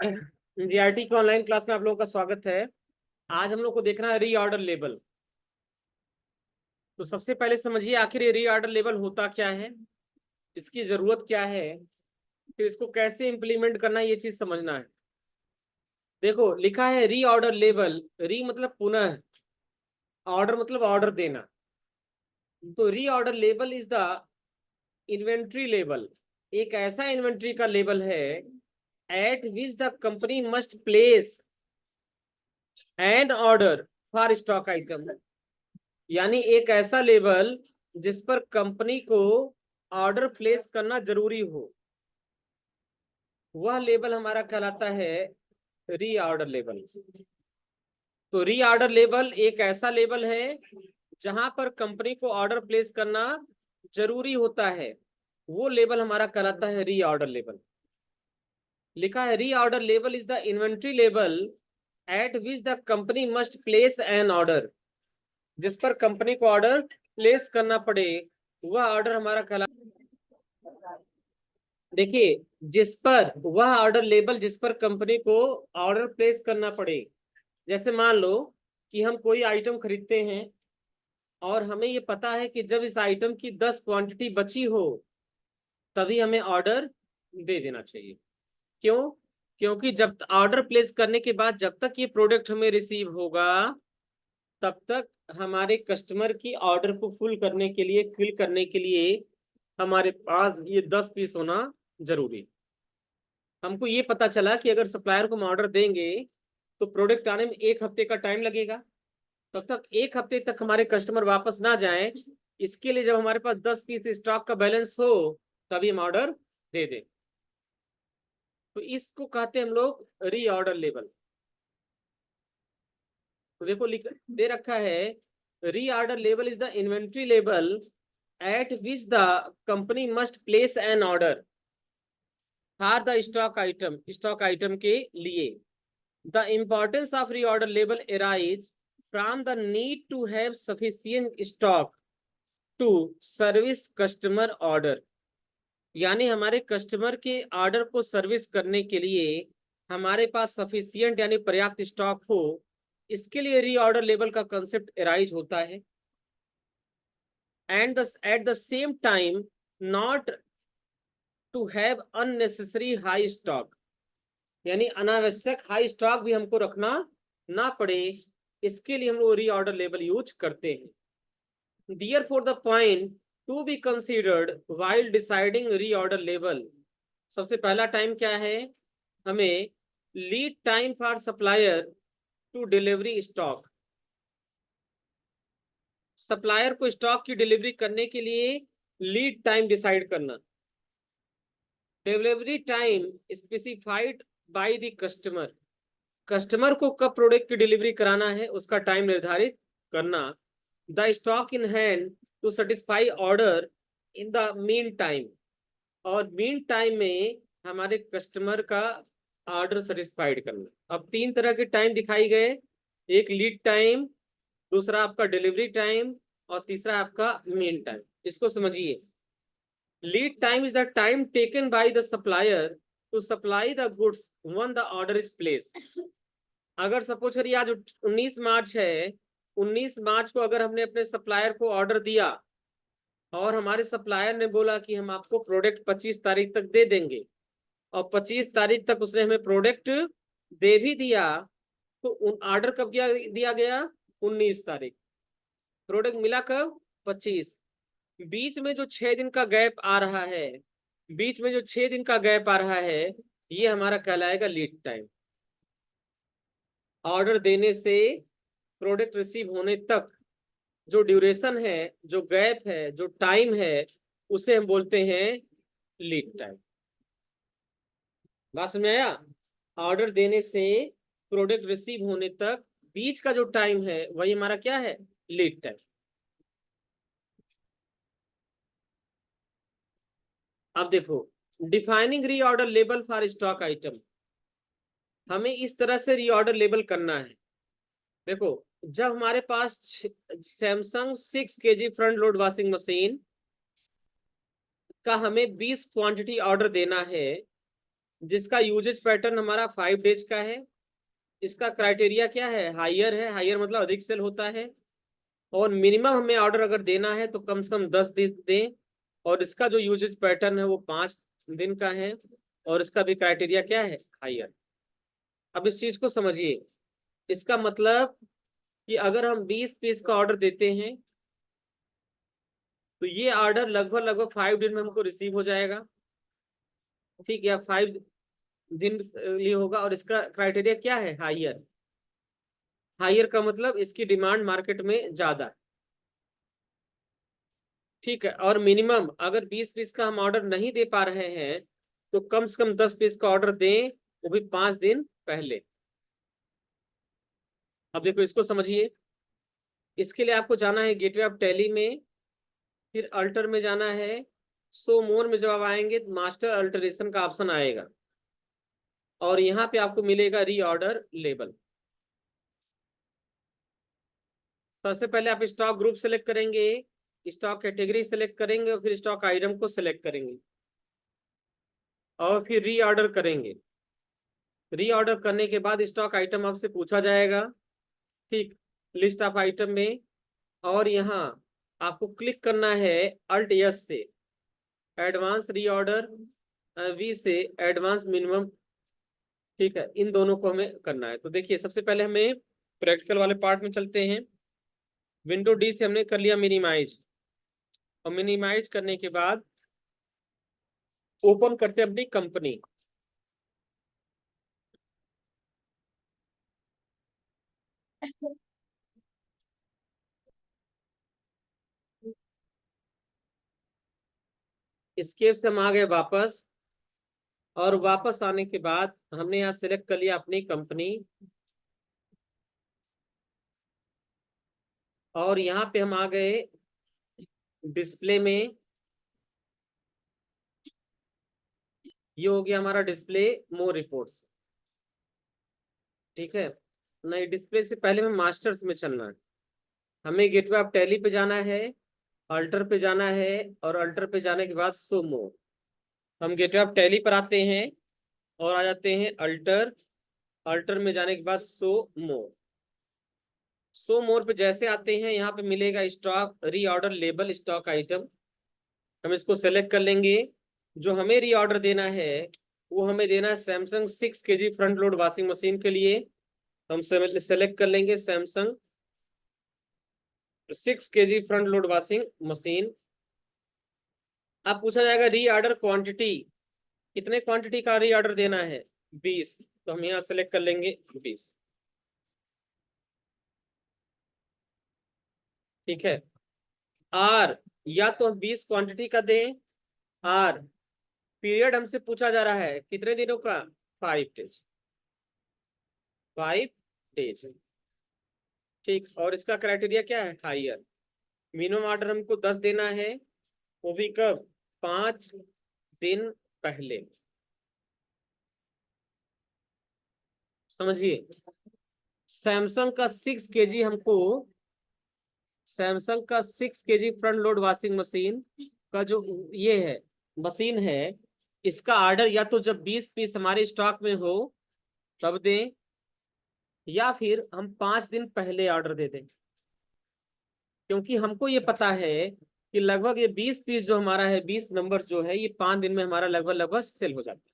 GRT की online class में आप लोगों का स्वागत है। आज हम लोग को देखना है रीऑर्डर लेबल। तो सबसे पहले समझिए आखिर ये रीऑर्डर लेबल होता क्या है, इसकी जरूरत क्या है, फिर इसको कैसे इंप्लीमेंट करना है, ये चीज समझना है। देखो लिखा है रीऑर्डर लेबल। री मतलब पुनः, ऑर्डर मतलब ऑर्डर देना। तो reorder label is the inventory label. एक ऐसा इन्वेंट्री का लेबल है eight which the company must place N order for stock item. यानी एक ऐसा लेबल जिस पर कंपनी को ऑर्डर प्लेस करना जरूरी हो, वह लेबल हमारा कहलाता है री ऑर्डर लेबल। तो री ऑर्डर लेबल एक ऐसा लेबल है जहां पर कंपनी को ऑर्डर प्लेस करना जरूरी होता है, वो लेबल हमारा कहलाता है री ऑर्डर लेबल। लिखा है री order label is the inventory label eight which the company must place N order. जिस पर कंपनी को ऑर्डर प्लेस करना पड़े, वह ऑर्डर हमारा कहलाता। देखिए, जिस पर वह ऑर्डर लेबल जिस पर कंपनी को ऑर्डर प्लेस करना पड़े। जैसे मान लो कि हम कोई आइटम खरीदते हैं और हमें ये पता है कि जब इस आइटम की 10 क्वांटिटी बची हो तभी हमें ऑर्डर दे देना चाहिए। क्यों? क्योंकि जब ऑर्डर प्लेस करने के बाद जब तक ये प्रोडक्ट हमें रिसीव होगा तब तक हमारे कस्टमर की ऑर्डर को फिल करने के लिए हमारे पास ये 10 पीस होना जरूरी। हमको ये पता चला कि अगर सप्लायर को हम ऑर्डर देंगे तो प्रोडक्ट आने में 1 हफ्ते का टाइम लगेगा। तब तक 1 हफ्ते तक हमारे कस्टमर वापस ना जाए, इसके लिए जब हमारे पास 10 पीस स्टॉक का बैलेंस हो तभी हम ऑर्डर दे दें। तो इसको कहते हैं हम लोग री ऑर्डर लेवल। तो देखो लिख दे रखा है री order level is the inventory level eight which the company must place N order for the stock item के लिए। द इम्पोर्टेंस ऑफ री order level arise from the need to have sufficient stock to service customer order। यानी हमारे customer के order को service करने के लिए हमारे पास सफिशियंट यानी पर्याप्त स्टॉक हो, इसके लिए रीऑर्डर लेवल का कंसेप्ट एराइज होता है। And at the same time not to have unnecessary high stock, यानी अनावश्यक हाई स्टॉक भी हमको रखना ना पड़े, इसके लिए हम लोग रीऑर्डर लेवल यूज करते हैं। Dear for the point to be considered while deciding reorder level. सबसे पहला टाइम क्या है? हमें lead time for supplier to delivery stock. Supplier को स्टॉक की डिलीवरी करने के लिए लीड टाइम डिसाइड करना। Delivery time specified by the customer. Customer को कब प्रोडक्ट की डिलीवरी कराना है उसका टाइम निर्धारित करना। The stock in hand to satisfy order in the mean time. और मीन टाइम में हमारे कस्टमर का ऑर्डर सेटिस्फाइड करना। अब 3 तरह के टाइम दिखाई गए, एक लीड टाइम, दूसरा आपका डिलीवरी टाइम और तीसरा आपका मीन टाइम। इसको समझिए। Lead time is the time taken by the supplier to supply the goods once the order is place. अगर सपोज करिए आज 19 मार्च है, 19 मार्च को अगर हमने अपने सप्लायर को ऑर्डर दिया और हमारे सप्लायर ने बोला कि हम आपको प्रोडक्ट 25 तारीख तक दे देंगे और 25 तारीख तक उसने हमें प्रोडक्ट दे भी दिया, तो ऑर्डर कब दिया गया? 19 तारीख। प्रोडक्ट मिला कब? 25। बीच में जो 6 दिन का गैप आ रहा है, बीच में जो 6 दिन का गैप आ रहा है, ये हमारा कहलाएगा लीड टाइम। ऑर्डर देने से प्रोडक्ट रिसीव होने तक जो ड्यूरेशन है, जो गैप है, जो टाइम है, उसे हम बोलते हैं लीड टाइम। बात समझ में आया? ऑर्डर देने से प्रोडक्ट रिसीव होने तक बीच का जो टाइम है वही हमारा क्या है? Lead time. अब देखो, defining reorder label for stock item. हमें इस तरह से रीऑर्डर लेबल करना है। देखो, जब हमारे पास Samsung 6 kg front load washing machine का हमें 20 क्वांटिटी ऑर्डर देना है, जिसका यूजेज पैटर्न हमारा 5 डेज का है। इसका क्राइटेरिया क्या है, हायर मतलब अधिक सेल होता है। और मिनिमम हमें ऑर्डर अगर देना है तो कम से कम 10 दिन दें। और इसका जो यूजेज पैटर्न है वो 5 दिन का है। और इसका भी क्राइटेरिया क्या है, हायर। अब इस चीज को समझिए। इसका मतलब कि अगर हम 20 पीस का ऑर्डर देते हैं तो ये ऑर्डर लगभग लगभग 5 दिन में हमको रिसीव हो जाएगा। ठीक है, 5 दिन लिए होगा। और इसका क्राइटेरिया क्या है, हायर। हायर का मतलब इसकी डिमांड मार्केट में ज्यादा है। ठीक है, और मिनिमम अगर 20 पीस का हम ऑर्डर नहीं दे पा रहे हैं तो कम से कम 10 पीस का ऑर्डर दें, वो भी 5 दिन पहले। अब देखो इसको समझिए। इसके लिए आपको जाना है गेटवे ऑफ टैली में, फिर अल्टर में जाना है। सो मोर में जब आप आएंगे तो मास्टर अल्टरेशन का ऑप्शन आएगा और यहाँ पे आपको मिलेगा रीऑर्डर लेबल। सबसे पहले आप स्टॉक ग्रुप सेलेक्ट करेंगे, स्टॉक कैटेगरी सेलेक्ट करेंगे और फिर स्टॉक आइटम को सेलेक्ट करेंगे और फिर रीऑर्डर करेंगे। रीऑर्डर करने के बाद स्टॉक आइटम आपसे पूछा जाएगा। ठीक, लिस्ट ऑफ आइटम में। और यहाँ आपको क्लिक करना है अल्ट एस से एडवांस रीऑर्डर, वी से एडवांस मिनिमम। ठीक है, इन दोनों को हमें करना है। तो देखिए सबसे पहले हमें प्रैक्टिकल वाले पार्ट में चलते हैं। विंडो डी से हमने कर लिया मिनिमाइज, और मिनिमाइज करने के बाद ओपन करते हैं अपनी कंपनी। स्केप से हम आ गए वापस, और वापस आने के बाद हमने यहाँ सिलेक्ट कर लिया अपनी कंपनी। और यहाँ पे हम आ गए डिस्प्ले में। ये हो गया हमारा डिस्प्ले मोर रिपोर्ट्स। ठीक है, नहीं डिस्प्ले से पहले हमें मास्टर्स में चलना है। हमें गेटवे ऑफ टैली पे जाना है, अल्टर पे जाना है, और अल्टर पे जाने के बाद शो मोर। हम गेटवे ऑफ टैली पर आते हैं और आ जाते हैं अल्टर। अल्टर में जाने के बाद शो मोर। शो मोर पे जैसे आते हैं यहाँ पे मिलेगा stock reorder label stock item. हम इसको सेलेक्ट कर लेंगे। जो हमें रीऑर्डर देना है वो हमें देना है Samsung 6 kg front load washing machine के लिए। हम सेलेक्ट कर लेंगे Samsung 6 kg front load washing machine. अब पूछा जाएगा रीऑर्डर क्वांटिटी, कितने क्वांटिटी का रीऑर्डर देना है, 20। तो हम यहाँ सेलेक्ट कर लेंगे 20। ठीक है, आर या तो 20 क्वांटिटी का दें। आर पीरियड हमसे पूछा जा रहा है कितने दिनों का, 5 डेज। 5 डेज। ठीक, और इसका क्राइटेरिया क्या है, हायर। मिनिमम ऑर्डर हमको 10 देना है, वो भी कब, 5 दिन पहले। समझिए, सैमसंग का 6 kg हमको, सैमसंग का 6 kg front load washing machine का जो ये है मशीन है, इसका ऑर्डर या तो जब 20 पीस हमारे स्टॉक में हो तब दें, या फिर हम 5 दिन पहले ऑर्डर दे दें। क्योंकि हमको ये पता है कि लगभग ये 20 पीस जो हमारा है, 20 नंबर जो है, ये 5 दिन में हमारा लगभग लगभग सेल हो जाता है।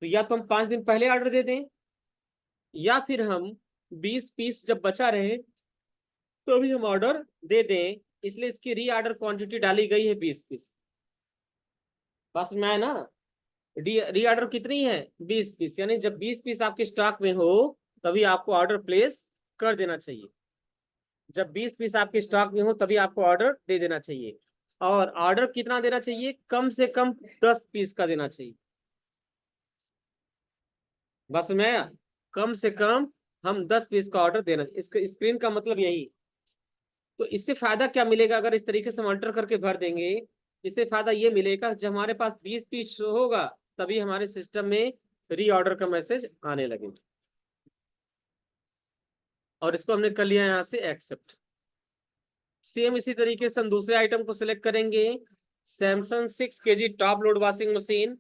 तो या तो हम 5 दिन पहले ऑर्डर दे दें, या फिर हम 20 पीस जब बचा रहे तो भी हम ऑर्डर दे दें। इसलिए इसकी री ऑर्डर क्वांटिटी डाली गई है 20 पीस। बस में है ना, री ऑर्डर कितनी है, 20 पीस। यानी जब 20 पीस आपके स्टॉक में हो तभी आपको ऑर्डर प्लेस कर देना चाहिए। जब 20 पीस आपके स्टॉक में हो तभी आपको ऑर्डर दे देना चाहिए। और ऑर्डर कितना देना चाहिए, कम से कम 10 पीस का देना चाहिए। बस में कम से कम हम 10 पीस का ऑर्डर देना, इसका स्क्रीन का मतलब यही। तो इससे फायदा क्या मिलेगा, अगर इस तरीके से हम अल्टर करके भर देंगे, इससे फायदा ये मिलेगा जब हमारे पास 20 पीस होगा तभी हमारे सिस्टम में रीऑर्डर का मैसेज आने लगेगा। और इसको हमने कर लिया यहाँ से एक्सेप्ट। सेम इसी तरीके से हम दूसरे आइटम को सिलेक्ट करेंगे, Samsung 6 kg top load washing machine.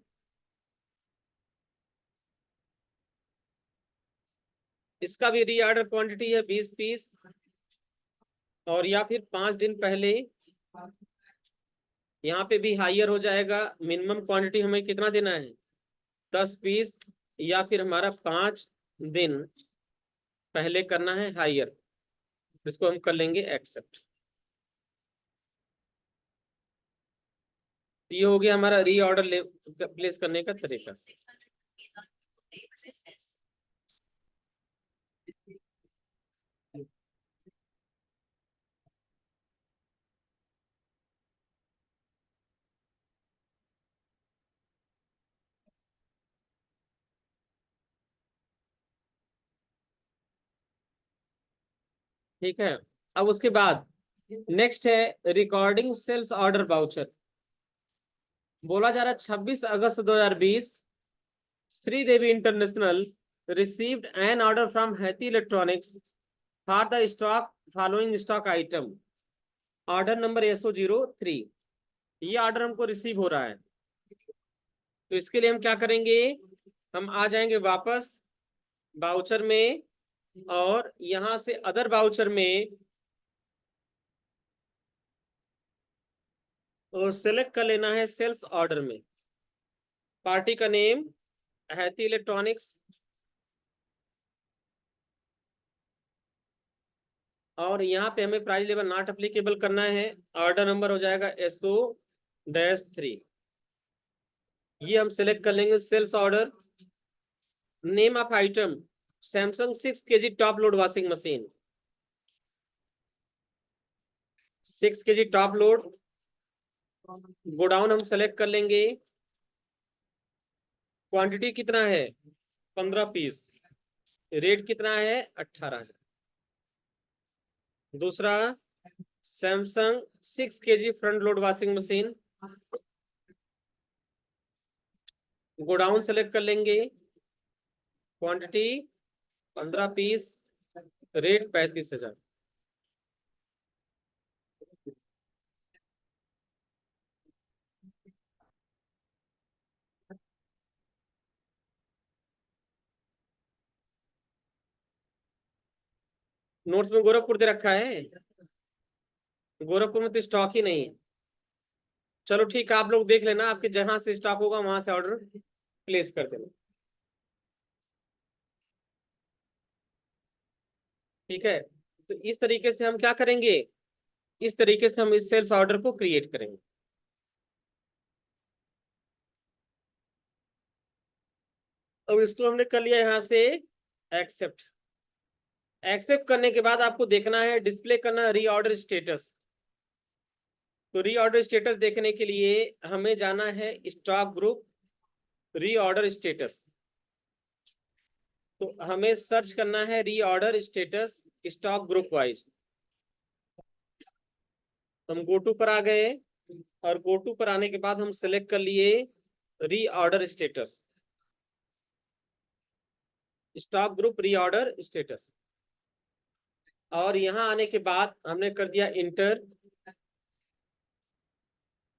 इसका भी रीऑर्डर क्वांटिटी है 20 पीस, और या फिर 5 दिन पहले यहाँ पे भी हायर हो जाएगा। मिनिमम क्वांटिटी हमें कितना देना है, 10 पीस, या फिर हमारा 5 दिन पहले करना है हायर। इसको हम कर लेंगे एक्सेप्ट। ये हो गया हमारा रीऑर्डर प्लेस करने का तरीका। ठीक है, अब उसके बाद नेक्स्ट है रिकॉर्डिंग सेल्स ऑर्डर वाउचर। बोला जा रहा है 26 अगस्त 2020 Sridevi international received an order from Haiti electronics for the stock following stock item, order number SO03। ये ऑर्डर हमको रिसीव हो रहा है, तो इसके लिए हम क्या करेंगे, हम आ जाएंगे वापस वाउचर में, और यहां से अदर वाउचर में और सेलेक्ट कर लेना है सेल्स ऑर्डर में, पार्टी का नेम हैती इलेक्ट्रॉनिक्स, और यहाँ पे हमें प्राइस लेवल नॉट अप्लीकेबल करना है। ऑर्डर नंबर हो जाएगा SO-3। ये हम सेलेक्ट कर लेंगे sales order. Name of item Samsung 6 kg top load washing machine, 6 kg top load. Godown हम सेलेक्ट कर लेंगे। क्वांटिटी कितना है, 15 पीस। रेट कितना है, 18,000। दूसरा Samsung 6 kg front load washing machine, godown select कर लेंगे। Quantity 15 piece, rate 35,000। नोट्स में गोरखपुर दे रखा है, गोरखपुर में तो स्टॉक ही नहीं है। चलो ठीक है, आप लोग देख लेना, आपके जहां से स्टॉक होगा वहां से ऑर्डर प्लेस कर देना। ठीक है, तो इस तरीके से हम क्या करेंगे, इस तरीके से हम इस सेल्स ऑर्डर को क्रिएट करेंगे। अब इसको हमने कर लिया यहाँ से एक्सेप्ट। एक्सेप्ट करने के बाद आपको देखना है, डिस्प्ले करना रीऑर्डर स्टेटस। तो रीऑर्डर स्टेटस देखने के लिए हमें जाना है स्टॉक ग्रुप रीऑर्डर स्टेटस। तो हमें सर्च करना है reorder status stock group wise. हम गोटू पर आ गए, और गोटू पर आने के बाद हम सिलेक्ट कर लिए reorder status, stock group reorder status. और यहां आने के बाद हमने कर दिया इंटर।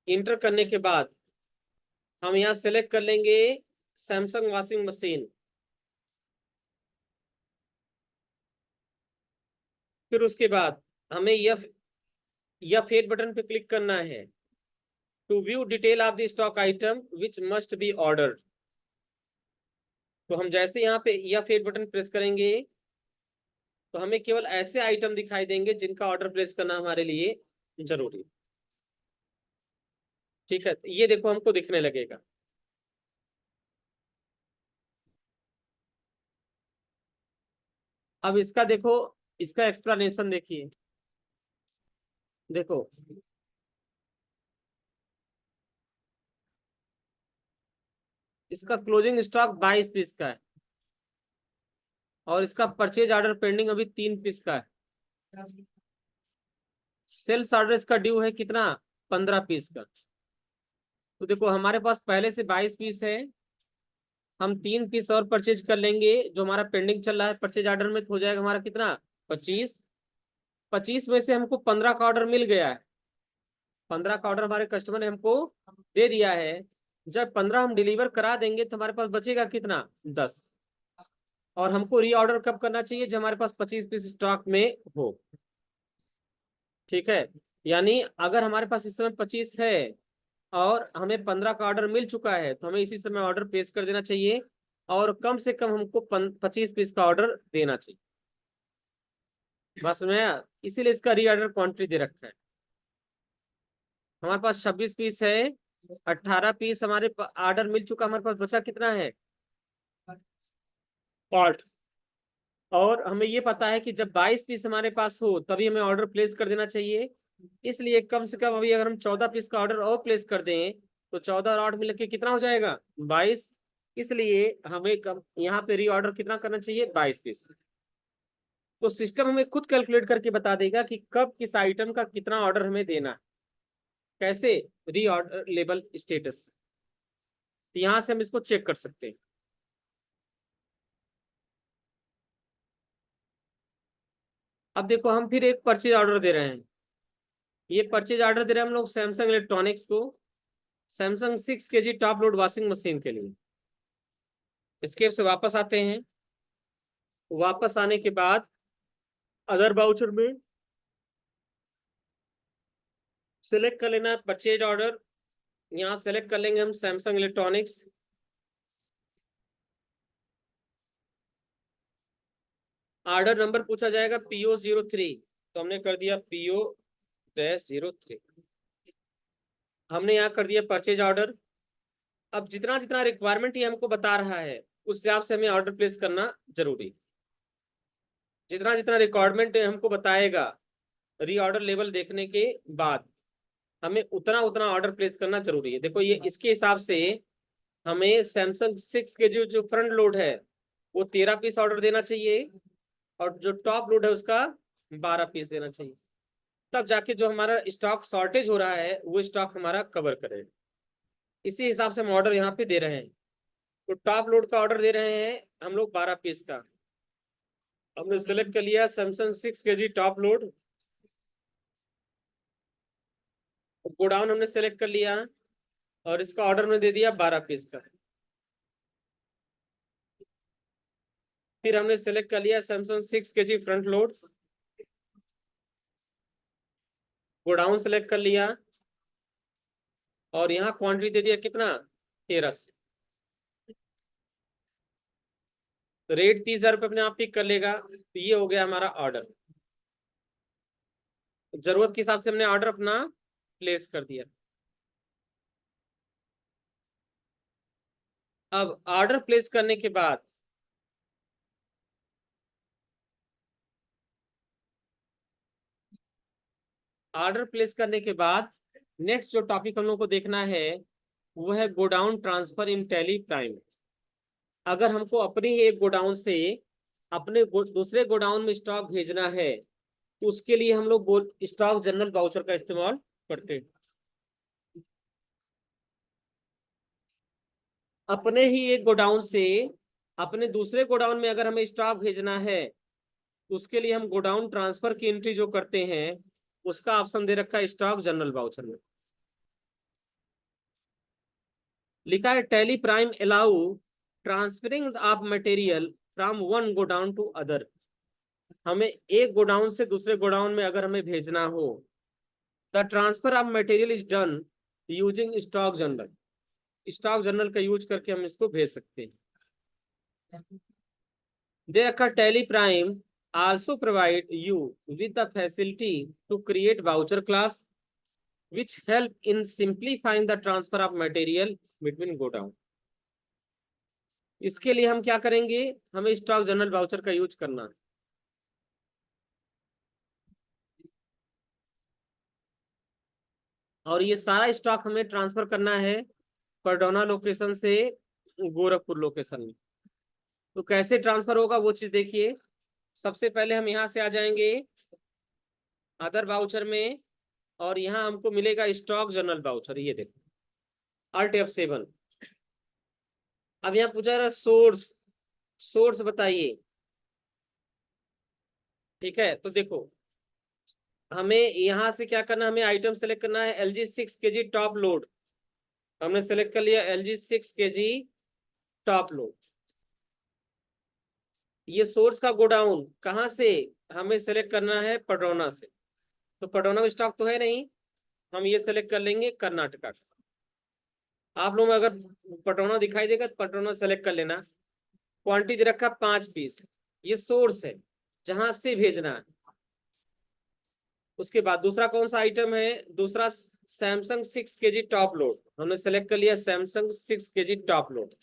इंटर करने के बाद हम यहाँ सेलेक्ट कर लेंगे सैमसंग वॉशिंग मशीन। फिर उसके बाद हमें F8 बटन पे क्लिक करना है to view detail of the stock item which must be ordered. तो हम जैसे यहाँ पे F8 बटन प्रेस करेंगे तो हमें केवल ऐसे आइटम दिखाई देंगे जिनका ऑर्डर प्लेस करना हमारे लिए जरूरी। ठीक है, ये देखो हमको दिखने लगेगा। अब इसका देखो, इसका एक्सप्लेनेशन देखिए। देखो इसका क्लोजिंग स्टॉक 22 पीस का है, और इसका परचेज ऑर्डर पेंडिंग अभी 3 पीस का है। सेल्स ऑर्डर इसका ड्यू है कितना, 15 पीस का। तो देखो हमारे पास पहले से 22 पीस है, हम 3 पीस और परचेज कर लेंगे जो हमारा पेंडिंग चल रहा है परचेज ऑर्डर में, तो हो जाएगा हमारा कितना, 25। 25 में से हमको 15 का ऑर्डर मिल गया है, 15 का ऑर्डर हमारे कस्टमर ने हमको दे दिया है। जब 15 हम डिलीवर करा देंगे तो हमारे पास बचेगा कितना, 10। और हमको रीऑर्डर कब करना चाहिए, जब हमारे पास 25 पीस स्टॉक में हो। ठीक है, यानी अगर हमारे पास इस समय 25 है और हमें 15 का ऑर्डर मिल चुका है, तो हमें इसी समय ऑर्डर प्लेस कर देना चाहिए, और कम से कम हमको 25 पीस का ऑर्डर देना चाहिए। बस मैं इसीलिए इसका रीऑर्डर क्वांटिटी दे रखा है। हमारे पास 26 पीस है, 18 पीस हमारे ऑर्डर मिल चुका, हमारे पास बचा कितना है, 8। और हमें ये पता है कि जब 22 पीस हमारे पास हो तभी हमें ऑर्डर प्लेस कर देना चाहिए। इसलिए कम से कम अभी अगर हम 14 पीस का ऑर्डर और प्लेस कर दें तो 14 और 8 मिलकर के कितना हो जाएगा, 22। इसलिए हमें कम यहाँ पे रीऑर्डर कितना करना चाहिए, 22 पीस। तो सिस्टम हमें खुद कैलकुलेट करके बता देगा कि कब किस आइटम का कितना ऑर्डर हमें देना है। कैसे, रीऑर्डर लेबल स्टेटस, यहां से हम इसको चेक कर सकते हैं। अब देखो हम फिर एक परचेज ऑर्डर दे रहे हैं। ये परचेज ऑर्डर दे रहे हैं हम लोग सैमसंग इलेक्ट्रॉनिक्स को, Samsung 6 kg top load washing machine के लिए। स्केप से वापस आते हैं। वापस आने के बाद अदर बाउचर में सिलेक्ट कर लेना है परचेज ऑर्डर। यहाँ सेलेक्ट कर लेंगे हम सैमसंग इलेक्ट्रॉनिक्स। ऑर्डर नंबर पूछा जाएगा PO03, तो हमने कर दिया PO-03। हमने यहाँ कर दिया परचेज ऑर्डर। अब जितना जितना रिक्वायरमेंट ये हमको बता रहा है उस हिसाब से हमें ऑर्डर प्लेस करना जरूरी। जितना जितना रिक्वायरमेंट हमको बताएगा रीऑर्डर लेवल देखने के बाद हमें उतना उतना ऑर्डर प्लेस करना जरूरी है। देखो ये इसके हिसाब से हमें सैमसंग 6 kg जो फ्रंट लोड है वो 13 पीस ऑर्डर देना चाहिए, और जो टॉप लोड है उसका 12 पीस देना चाहिए। तब जाके जो हमारा स्टॉक शॉर्टेज हो रहा है वो स्टॉक हमारा कवर करे। इसी हिसाब से हम ऑर्डर यहाँ पे दे रहे हैं। तो टॉप लोड का ऑर्डर दे रहे हैं हम लोग 12 पीस का। हमने सेलेक्ट कर लिया Samsung 6 kg top load. Godown हमने सेलेक्ट कर लिया और इसका ऑर्डर में दे दिया 12 पीस का। फिर हमने सेलेक्ट कर लिया Samsung 6 kg front load. Godown select कर लिया और यहाँ क्वांटिटी दे दिया कितना, 13। तो रेट 30,000 अपने आप पिक कर लेगा। तो ये हो गया हमारा ऑर्डर। जरूरत के हिसाब से हमने ऑर्डर अपना प्लेस कर दिया। अब ऑर्डर प्लेस करने के बाद नेक्स्ट जो टॉपिक हम लोग को देखना है वो है गोडाउन ट्रांसफर इन टैली प्राइम। अगर हमको अपने ही एक गोडाउन से अपने दूसरे गोडाउन में स्टॉक भेजना है तो उसके लिए हम लोग स्टॉक जनरल वाउचर का इस्तेमाल करते हैं। अपने ही एक गोडाउन से अपने दूसरे गोडाउन में अगर हमें स्टॉक भेजना है तो उसके लिए हम गोडाउन ट्रांसफर की एंट्री जो करते हैं उसका ऑप्शन दे रखा है स्टॉक जनरल वाउचर में। लिखा है Tally Prime allow transferring of material from one godown to other. हमें एक गोडाउन से दूसरे गोडाउन में अगर हमें भेजना हो, the transfer of material is done using stock general. Stock general का यूज करके हम इसको भेज सकते हैं। दे रखा tally prime also provide you with the facility to create voucher class which help in simplifying the transfer of material between godown। इसके लिए हम क्या करेंगे, हमें स्टॉक जनरल वाउचर का यूज करना है। और ये सारा स्टॉक हमें ट्रांसफर करना है परडोना लोकेशन से गोरखपुर लोकेशन में। तो कैसे ट्रांसफर होगा वो चीज देखिए। सबसे पहले हम यहाँ से आ जाएंगे अदर वाउचर में, और यहाँ हमको मिलेगा स्टॉक जनरल वाउचर। ये देखो Alt F7। अब यहाँ पूछा रहा सोर्स, सोर्स बताइए। ठीक है, तो देखो हमें यहाँ से क्या करना है, हमें आइटम सेलेक्ट करना है LG 6 kg टॉप लोड। हमने सेलेक्ट कर लिया LG 6 kg टॉप लोड। ये सोर्स का गोडाउन कहाँ से हमें सेलेक्ट करना है? पडरौना से। तो पडरौना में स्टॉक तो है नहीं, हम ये सेलेक्ट कर लेंगे कर्नाटका का। आप लोग में अगर पटौना दिखाई देगा तो पटौना सेलेक्ट कर लेना। क्वांटिटी दे रखा 5 पीस, ये सोर्स है जहां से भेजना है। उसके बाद दूसरा कौन सा आइटम है? दूसरा सैमसंग 6 kg टॉप लोड, हमने सेलेक्ट कर लिया Samsung 6 kg top load.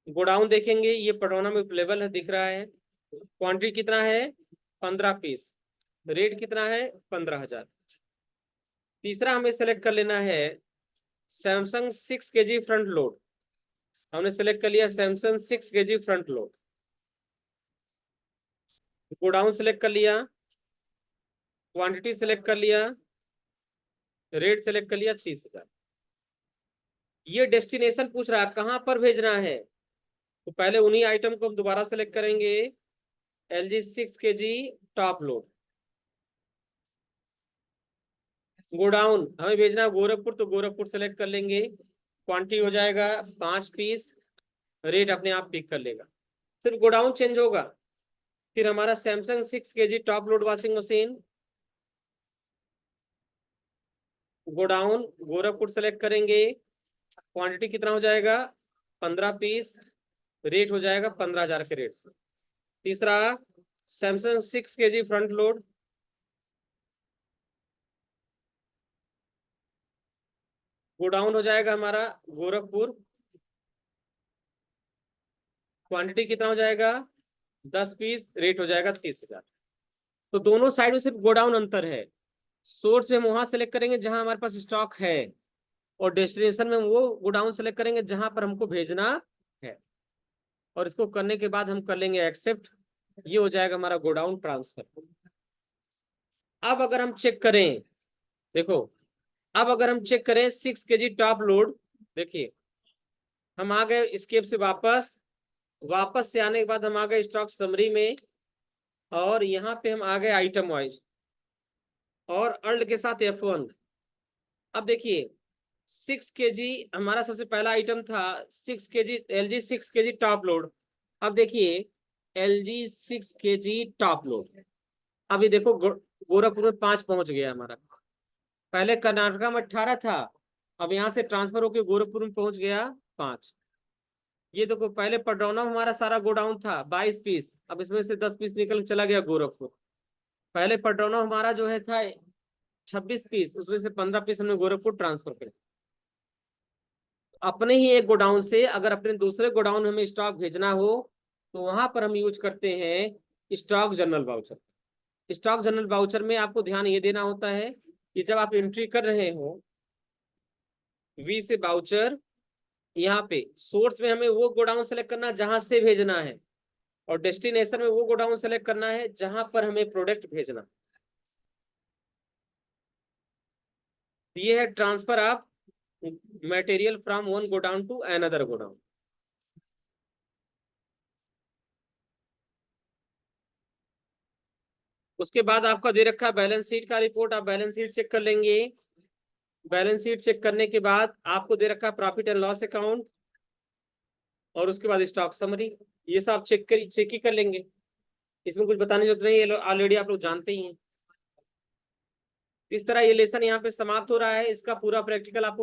Godown देखेंगे, ये पटौना में अवेलेबल है, दिख रहा है। क्वांटिटी कितना है? 15 पीस। रेट कितना है? 15,000। तीसरा हमें सेलेक्ट कर लेना है सैमसंग 6 kg फ्रंट लोड, हमने सेलेक्ट कर लिया Samsung 6 kg front load. Godown select कर लिया, क्वांटिटी सेलेक्ट कर लिया, रेट सेलेक्ट कर लिया 30,000। ये डेस्टिनेशन पूछ रहा है कहां पर भेजना है, तो पहले उन्हीं आइटम को हम दोबारा सेलेक्ट करेंगे। LG 6 kg top load. Godown हमें भेजना है गोरखपुर, तो गोरखपुर सेलेक्ट कर लेंगे। क्वांटिटी हो जाएगा 5 पीस, रेट अपने आप पिक कर लेगा। सिर्फ गोडाउन चेंज होगा। फिर हमारा Samsung 6 kg top load washing machine, godown Gorakhpur select करेंगे। क्वांटिटी कितना हो जाएगा? 15 पीस, रेट हो जाएगा 15,000 के रेट से। तीसरा Samsung 6 kg front load, godown हो जाएगा हमारा गोरखपुर। क्वांटिटी कितना हो जाएगा? 10 पीस, रेट हो जाएगा 30,000। तो दोनों साइड में सिर्फ गोडाउन अंतर है। सोर्स में हम वहां सेलेक्ट करेंगे जहां हमारे पास स्टॉक है, और डेस्टिनेशन में वो गोडाउन सेलेक्ट करेंगे जहां पर हमको भेजना है। और इसको करने के बाद हम कर लेंगे एक्सेप्ट, ये हो जाएगा हमारा गोडाउन ट्रांसफर। अब अगर हम चेक करें, देखो, अब अगर हम चेक करें 6 kg टॉप लोड, देखिए हम आ गए स्केप से वापस, वापस से आने के बाद हम आ गए स्टॉक समरी में, और यहाँ पे हम आ गए आइटम वाइज, और अल्ट के साथ F1। अब देखिए 6 kg हमारा सबसे पहला आइटम था, 6 kg LG 6 kg top load. अब देखिए LG 6 kg टॉप लोड, अब ये देखो गोरखपुर में 5 पहुंच गया हमारा। पहले कर्नाटका में 18 था, अब यहाँ से ट्रांसफर होकर गोरखपुर में पहुंच गया 5। ये देखो पहले पडरौना में हमारा सारा गोडाउन था 22 पीस, अब इसमें से 10 पीस निकल चला गया गोरखपुर। पहले पडरौना हमारा जो है था 26 पीस, उसमें से 15 पीस हमने गोरखपुर ट्रांसफर कर। अपने ही एक गोडाउन से अगर अपने दूसरे गोडाउन में हमें स्टॉक भेजना हो, तो वहां पर हम यूज करते हैं stock general voucher. Stock general voucher में आपको ध्यान ये देना होता है कि जब आप एंट्री कर रहे हो वी से वाउचर, यहाँ पे सोर्स में हमें वो गोडाउन सेलेक्ट करना है जहां से भेजना है, और डेस्टिनेशन में वो गोडाउन सेलेक्ट करना है जहां पर हमें प्रोडक्ट भेजना। ये है transfer of material from one godown to another godown. उसके बाद आपका दे रखा है बैलेंस शीट का रिपोर्ट, आप बैलेंस शीट चेक कर लेंगे। बैलेंस शीट चेक करने के बाद आपको दे रखा है प्रॉफिट एंड लॉस अकाउंट, और उसके बाद स्टॉक समरी। ये सब चेक ही कर लेंगे, इसमें कुछ बताने की जरूरत नहीं है, ऑलरेडी आप लोग जानते ही हैं। इस तरह ये लेसन यहाँ पे समाप्त हो रहा है। इसका पूरा प्रैक्टिकल आपको